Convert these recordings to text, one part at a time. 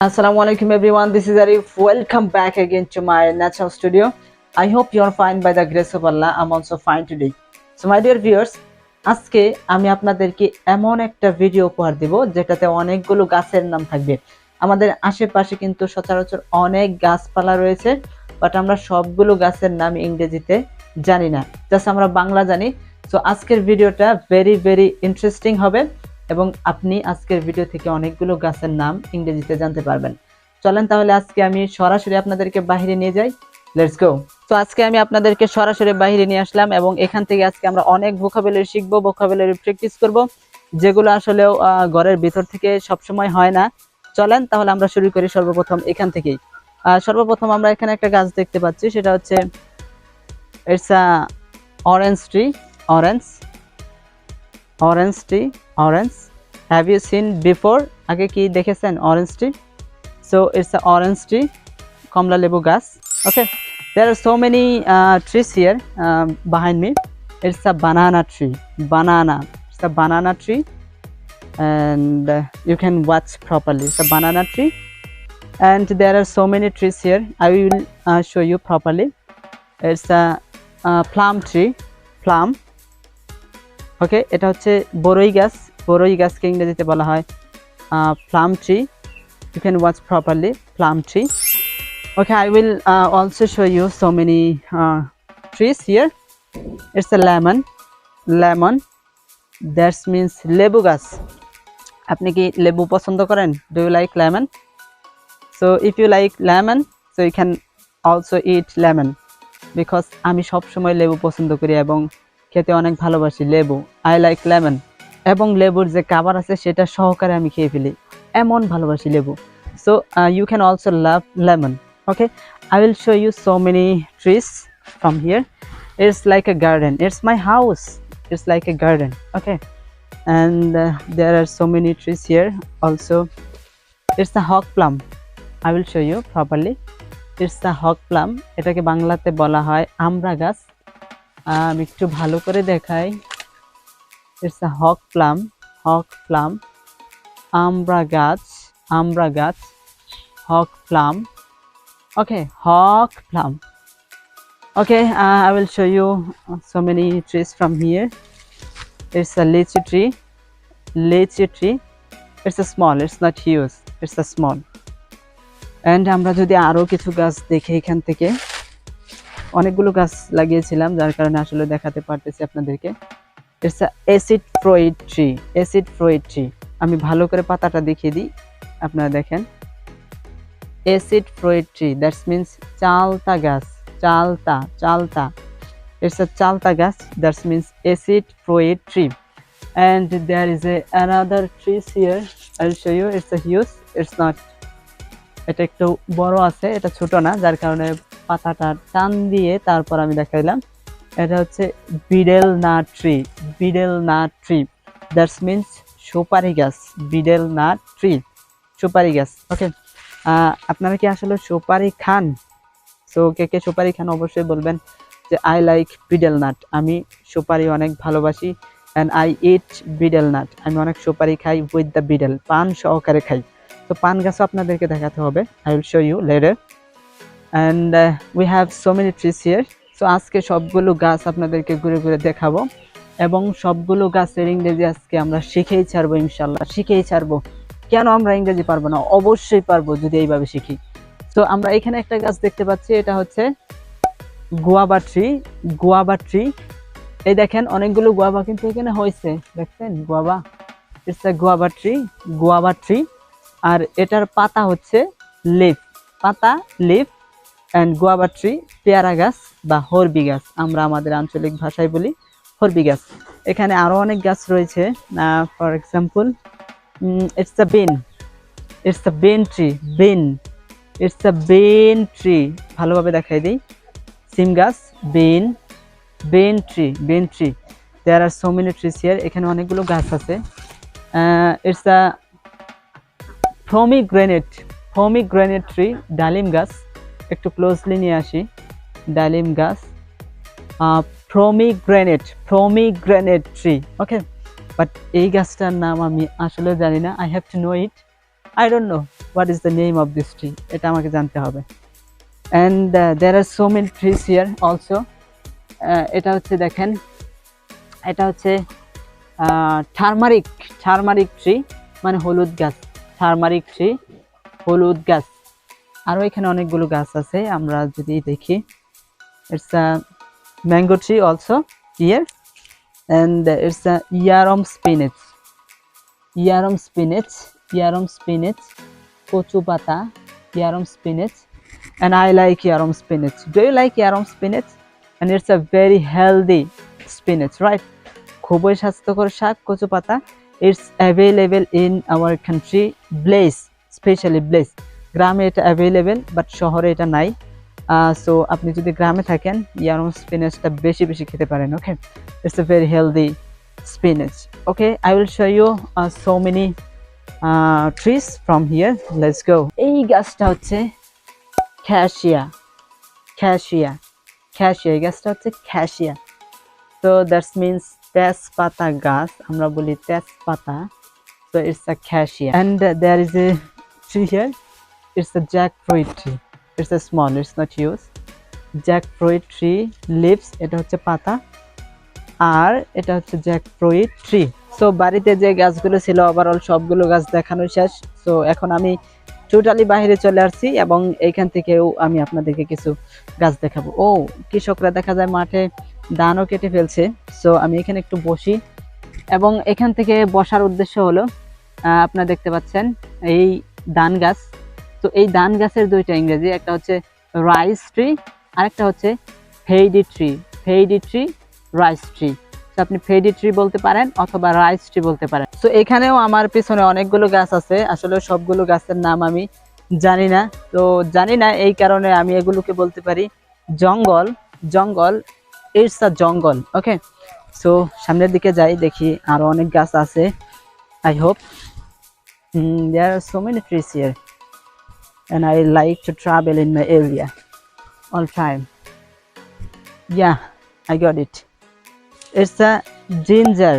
Assalamualaikum everyone, this is Arif. Welcome back again to my natural studio. I hope you are fine by the grace of Allah. I'm also fine today. So my dear viewers, আজকে আমি আপনাদেরকে এমন একটা video উপহার দেব যেটাতে অনেকগুলো গাছের নাম থাকবে। আমাদের আশেপাশে কিন্তু সচরাচর অনেক গাছপালা রয়েছে, বাট আমরা সবগুলো গাছের নাম ইংরেজিতে জানি না, জাস্ট আমরা বাংলা জানি। সো আজকের ভিডিওটা ভেরি ইন্টারেস্টিং হবে এবং আপনি আজকের ভিডিও থেকে অনেকগুলো গাছের নাম ইংরেজিতে জানতে পারবেন। চলেন তাহলে আজকে আমি সরাসরি আপনাদেরকে বাইরে নিয়ে যাই। Let's go. তো আজকে আমি আপনাদেরকে সরাসরি বাইরে নিয়ে আসলাম এবং এখান থেকে আজকে আমরা অনেক ভোকাবুলারি শিখবো, ভোকাবুলারি প্র্যাকটিস করব, যেগুলো আসলেও ঘরের ভিতর থেকে সবসময় হয় না। চলেন তাহলে আমরা শুরু করি সর্বপ্রথম এখান থেকেই। সর্বপ্রথম আমরা এখানে একটা গাছ দেখতে পাচ্ছি, সেটা হচ্ছে it's a orange tree. Orange tree, orange. Have you seen before? আগে কি দেখেছেন orange tree? So it's a orange tree, কমলা লেবু গাছ। ওকে, there are so many trees here behind me. It's a banana tree. It's a banana tree, and you can watch properly. It's a banana tree, and there are so many trees here. I will show you properly. It's a plum tree. Plum. ওকে, এটা হচ্ছে বরই গাছ। বরই গাছকে ইংরেজিতে বলা হয় plum tree. You can watch properly, plum tree. Okay, I will also show you so many trees here. It's a lemon, that's means লেবু গাছ। আপনি কি লেবু পছন্দ করেন? Do you like lemon? So if you like lemon, so you can also eat lemon, because আমি সবসময় লেবু পছন্দ করি এবং খেতে অনেক ভালোবাসি লেবু। I like lemon. এবং লেবুর যে কাভার আছে সেটা সহকারে আমি খেয়ে ফেলি, এমন ভালোবাসি লেবু। So you can also love lemon. Okay, I will show you so many trees from here. It's like a garden, it's my house, it's like a garden. Okay, and there are so many trees here also. It's a hog plum. I will show you properly. It's a hog plum. এটাকে বাংলাতে বলা হয় আমড়া গাছ। আমি একটু ভালো করে দেখাই। ইটস আ হক প্লাম, আমড়া গাছ, hog plum. Okay, hog plum. Okay, I will show you so many trees from here. It's a lychee tree. It's a small, it's not huge, it's a small. And আমরা যদি আরো কিছু গাছ দেখি, এখান থেকে অনেকগুলো গাছ লাগিয়েছিলাম যার কারণে আসলে দেখাতে পারতেছি আপনাদেরকে। It's a acid fruit tree. আমি ভালো করে পাতাটা দেখিয়ে দিই, আপনারা দেখেন। Acid fruit tree, that's means চালতা গাছ। চালতা। ইটস আ চালতা গাছ, that's means acid fruit tree. And there is another tree here. I will show you. It's a huge. It's not. এটা একটু বড় আছে, এটা ছোট না, যার কারণে পাতাটা টান দিয়ে তারপর আমি দেখাইলাম। এটা হচ্ছে বিডেল নাট ট্রি, দ্যাটস মিনস সুপারি গাছ। বিডেল নাট ট্রি, সুপারি গাছ। ওকে, আপনারা কি আসলে সুপারি খান? সো কে সুপারি খান অবশ্যই বলবেন যে আই লাইক বিডেল নাট। আমি সুপারি অনেক ভালোবাসি, অ্যান্ড আই ইট বিডেল নাট। আমি অনেক সুপারি খাই উইথ দ্য বিডেল, পান সহকারে খাই। তো পান গাছও আপনাদেরকে দেখাতে হবে। I will show you later. And we have so many trees here. So আজকে সবগুলো গাছ আপনাদেরকে ঘুরে দেখাবো এবং সবগুলো গাছের ইংরেজি আজকে আমরা শিখেই ছাড়বো, ইনশাল্লাহ শিখেই ছাড়বো। কেন আমরা ইংরেজি পারবো না? অবশ্যই পারবো যদি এইভাবে শিখি। তো আমরা এখানে একটা গাছ দেখতে পাচ্ছি, এটা হচ্ছে গুয়াভা ট্রি। এই দেখেন অনেকগুলো গুয়াভা কিন্তু এখানে হয়েছে, দেখছেন guava. It's a guava tree. আর এটার পাতা হচ্ছে লিফ, অ্যান্ড গুয়াভা ট্রি পেয়ারা গাছ বা হরবি গাছ, আমরা আমাদের আঞ্চলিক ভাষায় বলি হরবি গাছ। এখানে আরো অনেক গাছ রয়েছে। For example, it's a bean tree. ভালোভাবে দেখাই দিই। সিম গাছ, bean tree. There are so many trees here. এখানে অনেকগুলো গাছ আছে। ইটস আ পমিগ্রেনেট ট্রি, ডালিম গাছ। একটু ক্লোজলি নিয়ে আসি। ডালিম গাছ, পমিগ্রেনেট ট্রি। ওকে, বাট এই গাছটার নাম আমি আসলে জানি না। I have to know it. I don't know. what is the name of this tree, এটা আমাকে জানতে হবে। and there are so many trees here also। এটা হচ্ছে দেখেন, এটা হচ্ছে টার্মারিক ট্রি, মানে হলুদ গাছ, টার্মারিক ট্রি, হলুদ গাছ। আরও এখানে অনেকগুলো গাছ আছে, আমরা যদি দেখি, it's a mango tree also here, and it's a yarum spinach, kochu pata, yarum spinach, and I like yarum spinach. Do you like yarum spinach? And it's a very healthy spinach, right? খুবই স্বাস্থ্যকর শাক কচু পাতা। It's available in our country, especially Blaze গ্রামে এটা available, but শহরে এটা নাই। সো আপনি যদি গ্রামে থাকেন, ইয়ারম স্পিনাচটা বেশি বেশি খেতে পারেন। Okay, it's a very healthy spinach. Okay, I will show you so many trees from here, let's go. এই গাছটা হচ্ছে খ্যাশিয়া, এই গাছটা হচ্ছে খ্যাশিয়া। তো দ্যাটস মিনস তেজপাতা গাছ, আমরা বলি তেজপাতা। So it's a cassia, and there is a tree here. It's a jackfruit tree. It's a small, it's not huge. Jackfruit tree leaves, এটা হচ্ছে পাতা, আর এটা হচ্ছে jackfruit tree। সো বাড়িতে যে গাছগুলো ছিল ওভারঅল সবগুলো গাছ দেখানো শেষ। সো এখন আমি টোটালি বাইরে চলে আসছি, এবং এইখান থেকেও আমি আপনাদেরকে কিছু গাছ দেখাবো। ও, কৃষকরা দেখা যায় মাঠে ধানও কেটে ফেলছে। সো আমি এখানে একটু বসি, এবং এখান থেকে বসার উদ্দেশ্য হলো, আপনারা দেখতে পাচ্ছেন এই ধান গাছ। তো এই ধান গাছের দুইটা ইংরেজি, একটা হচ্ছে রাইস ট্রি, আর একটা হচ্ছে ফেইডি ট্রি, রাইস ট্রি। তো আপনি ফেইডি ট্রি বলতে পারেন অথবা রাইস ট্রি বলতে পারেন। তো এখানেও আমার পিছনে অনেকগুলো গাছ আছে, আসলে সবগুলো গাছের নাম আমি জানি না। তো জানি না এই কারণে আমি এগুলোকে বলতে পারি জঙ্গল। ইটস আ জঙ্গল। ওকে, সো সামনের দিকে যাই, দেখি আরো অনেক গাছ আছে। I hope there are so many trees here, and I like to travel in my area all time. Yeah, I got it. It's a ginger.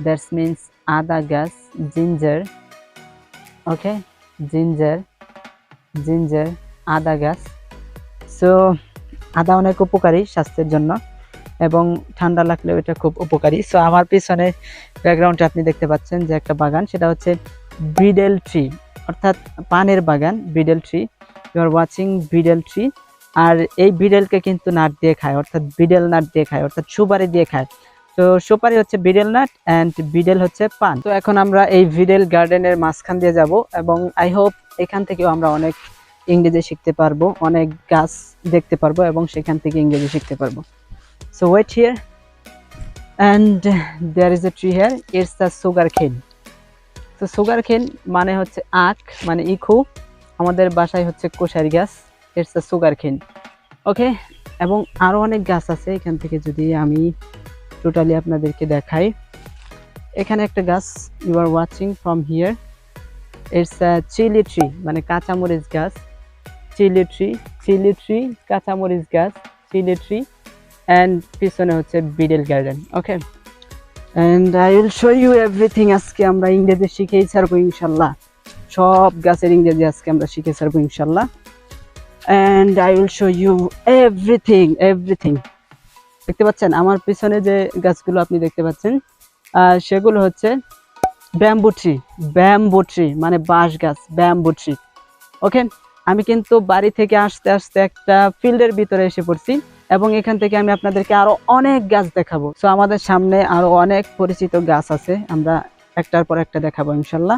That means ada gas, ginger. Okay, ginger, ada gas. So আদা অনেক উপকারী স্বাস্থ্যের জন্য, এবং ঠান্ডা লাগলেও এটা খুব উপকারী। সো আমার পিছনে ব্যাকগ্রাউন্ডে আপনি দেখতে পাচ্ছেন যে একটা বাগান, সেটা হচ্ছে বিডেল ট্রি, অর্থাৎ পানের বাগান, betel tree. You are watching betel tree. আর এই বিডেলকে কিন্তু নাট দিয়ে খায়, অর্থাৎ বিডেল নাট দিয়ে খায়, অর্থাৎ সুপারি দিয়ে খায়। তো সুপারি হচ্ছে বিডেল নাট, অ্যান্ড বিডেল হচ্ছে পান। তো এখন আমরা এই বিডেল গার্ডেনের মাঝখান দিয়ে যাব, এবং আই হোপ এখান থেকেও আমরা অনেক ইংরেজি শিখতে পারবো, অনেক গাছ দেখতে পারবো, এবং সেখান থেকে ইংরেজি শিখতে পারবো। So wait here, and there is a tree here. It's a sugarcane. So sugarcane মানে হচ্ছে আখ, মানে ইখু, আমাদের ভাষায় হচ্ছে কোষারি গাছ। It's a sugarcane. ওকে, এবং আরো অনেক গাছ আছে। এখান থেকে যদি আমি টোটালি আপনাদেরকে দেখাই, এখানে একটা গাছ, you are watching from here. It's a chili tree, মানে কাঁচামরিচ গাছ। chili tree, কাঁচামরিচ গাছ, chili tree, and পিছনে হচ্ছে betel garden. Okay, and I will show you everything. আজকে আমরা ইংরেজি শিখেই ছাড়বো ইনশাল্লাহ, সব গাছের ইংরেজি আজকে আমরা শিখে ছাড়বো ইনশাল্লাহ, and I will show you everything. দেখতে পাচ্ছেন আমার পিছনে যে গাছগুলো আপনি দেখতে পাচ্ছেন, সেগুলো হচ্ছে ব্যাম্বু ট্রি, মানে বাঁশ গাছ, ব্যাম্বু ট্রি। ওকে, আমি কিন্তু বাড়ি থেকে আসতে একটা ফিল্ডের ভিতরে এসে পড়ছি, এবং এখান থেকে আমি আপনাদেরকে আরো অনেক গাছ দেখাবো। সো আমাদের সামনে আরো অনেক পরিচিত গাছ আছে, আমরা একটার পর একটা দেখাবো ইনশাল্লাহ।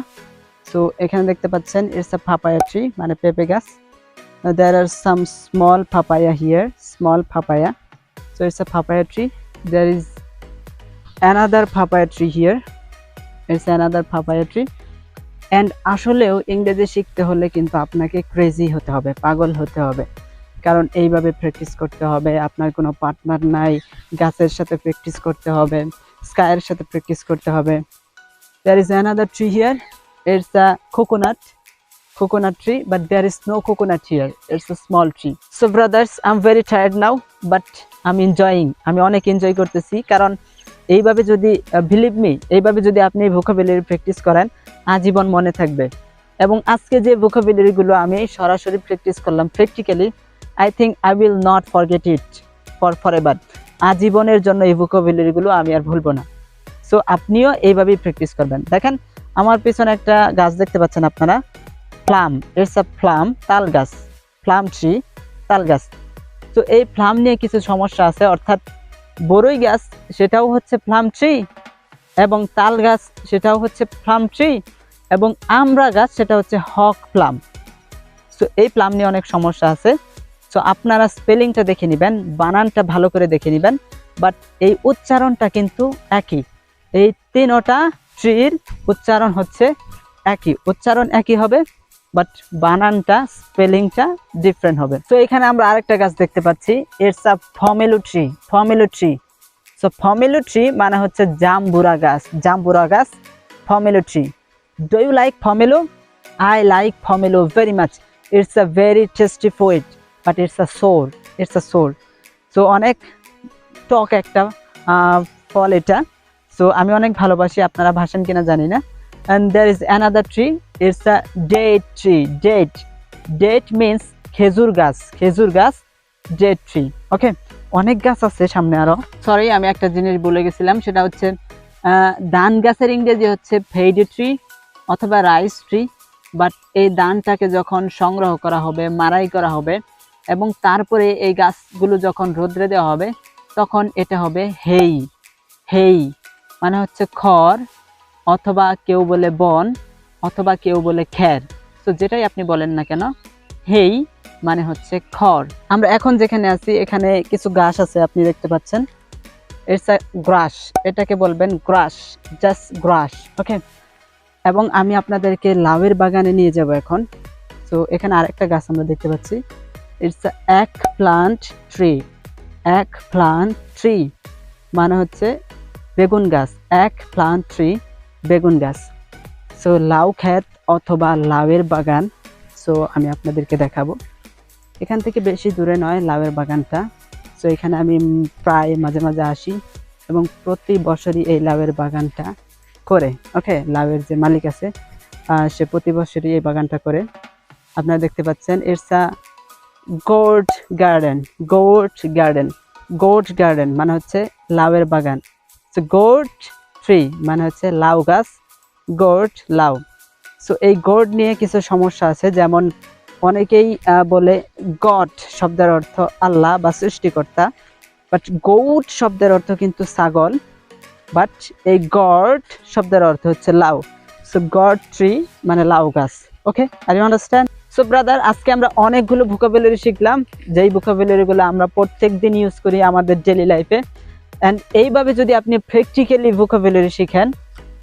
সো এখানে দেখতে পাচ্ছেন ইটস আ পাপায়া ট্রি, মানে পেঁপে গাছ। there are some small papaya here, so it's a papaya tree. There is another papaya tree here, it's another papaya tree. and আসলেও ইংরেজি শিখতে হলে কিন্তু আপনাকে ক্রেজি হতে হবে, পাগল হতে হবে, কারণ এইভাবে প্র্যাকটিস করতে হবে। আপনার কোনো পার্টনার নাই, গাছের সাথে প্র্যাকটিস করতে হবে, স্কাইয়ের সাথে প্র্যাকটিস করতে হবে। there is another tree here, it's a coconut tree, but there is no coconut here, it's a small tree. So brothers, I'm very tired now, but I'm enjoying, আমি অনেক এনজয় করতেছি, কারণ এইভাবে যদি বিলিভ মি, এইভাবে যদি আপনি vocabulary practice করেন আজীবন মনে থাকবে। এবং আজকে যে ভোকাবুলারিগুলো আমি সরাসরি প্র্যাকটিস করলাম practically, I think I will not forget it for ever. আজীবনের জন্য এই ভোকাবুলারিগুলো আমি আর ভুলবো না। সো আপনিও এইভাবেই প্র্যাকটিস করবেন। দেখেন আমার পিছনে একটা গাছ দেখতে পাচ্ছেন আপনারা, প্লাম, ইটস আ প্লাম, তাল গাছ, প্লাম ট্রি, তাল গাছ। তো এই প্লাম নিয়ে কিছু সমস্যা আছে, অর্থাৎ বড়ই গাছ সেটাও হচ্ছে প্লাম ট্রি, এবং তাল গাছ সেটাও হচ্ছে প্লাম ট্রি, এবং আমড়া গাছ সেটা হচ্ছে হক প্লাম। সো এই প্লাম নিয়ে অনেক সমস্যা আছে। সো আপনারা স্পেলিংটা দেখে নেবেন, বানানটা ভালো করে দেখে নেবেন, বাট এই উচ্চারণটা কিন্তু একই। এই তিনটা ট্রির উচ্চারণ হচ্ছে একই, উচ্চারণ একই হবে, বাট বানানটা স্পেলিংটা ডিফারেন্ট হবে। সো এখানে আমরা আরেকটা গাছ দেখতে পাচ্ছি, it's a pomelo tree, pomelo tree. So pomelo tree মানে হচ্ছে জাম্বুরা গাছ, জাম্বুরা গাছ, pomelo tree. Do you like pomelo? I like pomelo very much. It's a very tasty fruit, but it's a sour. It's a sour. So অনেক টক একটা ফল এটা। So আমি অনেক ভালোবাসি, আপনারা ভাষণ কিনা জানি না। And there is another tree. It's a date tree. Date. Date means খেজুর গাছ, খেজুর গাছ, date tree. Okay. অনেক গাছ আছে সামনে আরো। সরি, আমি একটা জিনিস বলে গেছিলাম, সেটা হচ্ছে ধান গাছের ইংরেজি হচ্ছে ফেইডি ট্রি অথবা রাইস ট্রি। বাট এই ধানটাকে যখন সংগ্রহ করা হবে, মাড়াই করা হবে, এবং তারপরে এই গাছগুলো যখন রোদ্রে দেওয়া হবে, তখন এটা হবে হেই। হেই মানে হচ্ছে খড়, অথবা কেউ বলে বন, অথবা কেউ বলে খ্যার। তো যেটাই আপনি বলেন না কেন, হেই মানে হচ্ছে খড়। আমরা এখন যেখানে আছি এখানে কিছু গাছ আছে, আপনি দেখতে পাচ্ছেন, ইটস আ গ্রাস, এটাকে বলবেন গ্রাস, জাস্ট গ্রাস। ওকে। এবং আমি আপনাদেরকে লাউয়ের বাগানে নিয়ে যাব এখন। সো এখানে আরেকটা গাছ আমরা দেখতে পাচ্ছি, ইটস আ এক প্লান্ট ট্রি। এক প্লান্ট ট্রি মানে হচ্ছে বেগুন গাছ, এক প্লান্ট ট্রি, বেগুন গাছ। সো লাউ ক্ষেত অথবা লাউয়ের বাগান। সো আমি আপনাদেরকে দেখাবো, এখান থেকে বেশি দূরে নয় লাউয়ের বাগানটা। সো এখানে আমি প্রায় মাঝে মাঝে আসি, এবং প্রতি বছরই এই লাউয়ের বাগানটা করে। ওকে, লাউয়ের যে মালিক আছে সে প্রতি বছরই এই বাগানটা করে। আপনারা দেখতে পাচ্ছেন, it's a goat garden, goat garden, goat garden মানে হচ্ছে লাউয়ের বাগান। সো গোট ট্রি মানে হচ্ছে লাউ গাছ, গোট লাউ। সো এই গোট নিয়ে কিছু সমস্যা আছে, যেমন অনেকেই বলে গড শব্দের অর্থ আল্লাহ বা সৃষ্টিকর্তা, বাট গোট শব্দের অর্থ কিন্তু ছাগল, বাট এই গড শব্দের অর্থ হচ্ছে লাউ। সো গড ট্রি মানে লাউ গাছ। Okay, are you understand? So brother, আজকে আমরা অনেকগুলো ভোকাবুলারি শিখলাম, যেই ভোকাবুলারিগুলো আমরা প্রত্যেক দিন ইউজ করি আমাদের ডেইলি লাইফে। অ্যান্ড এইভাবে যদি আপনি প্র্যাকটিক্যালি ভোকাবুলারি শিখেন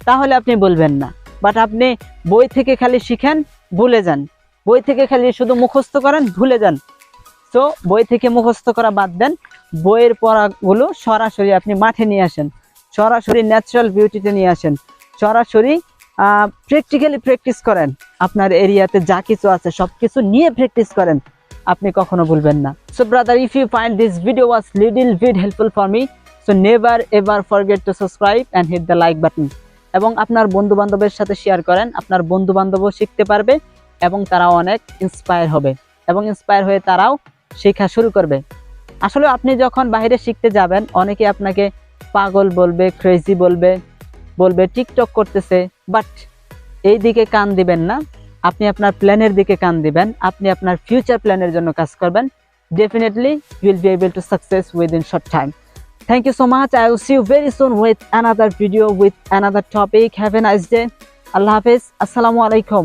তাহলে আপনি বলবেন না, বাট আপনি বই থেকে খালি শিখেন, ভুলে যান। বই থেকে খালি শুধু মুখস্থ করেন, ভুলে যান। সো বই থেকে মুখস্থ করা বাদ দেন, বইয়ের পড়াগুলো সরাসরি আপনি মাঠে নিয়ে আসেন, সরাসরি ন্যাচারাল বিউটিতে নিয়ে আসেন, সরাসরি প্র্যাকটিক্যালি প্র্যাকটিস করেন। আপনার এরিয়াতে যা কিছু আছে সব কিছু নিয়ে প্র্যাকটিস করেন, আপনি কখনো ভুলবেন না। So brother, if you find this video was little bit helpful for me, so never ever forget to subscribe and hit the like button. এবং আপনার বন্ধু বান্ধবের সাথে শেয়ার করেন, আপনার বন্ধু বান্ধবও শিখতে পারবে, এবং তারাও অনেক ইন্সপায়ার হবে, এবং ইন্সপায়ার হয়ে তারাও শেখা শুরু করবে। আসলে আপনি যখন বাইরে শিখতে যাবেন, অনেকে আপনাকে পাগল বলবে, ক্রেজি বলবে, বলবে টিকটক করতেছে, বাট এই দিকে কান দিবেন না। আপনি আপনার প্ল্যানের দিকে কান দিবেন, আপনি আপনার ফিউচার প্ল্যানের জন্য কাজ করবেন। Definitely you will be able to success within short time. Thank you so much. I will see you very soon with another video with another topic. Have a nice day. Allah Hafiz. Assalamu alaikum.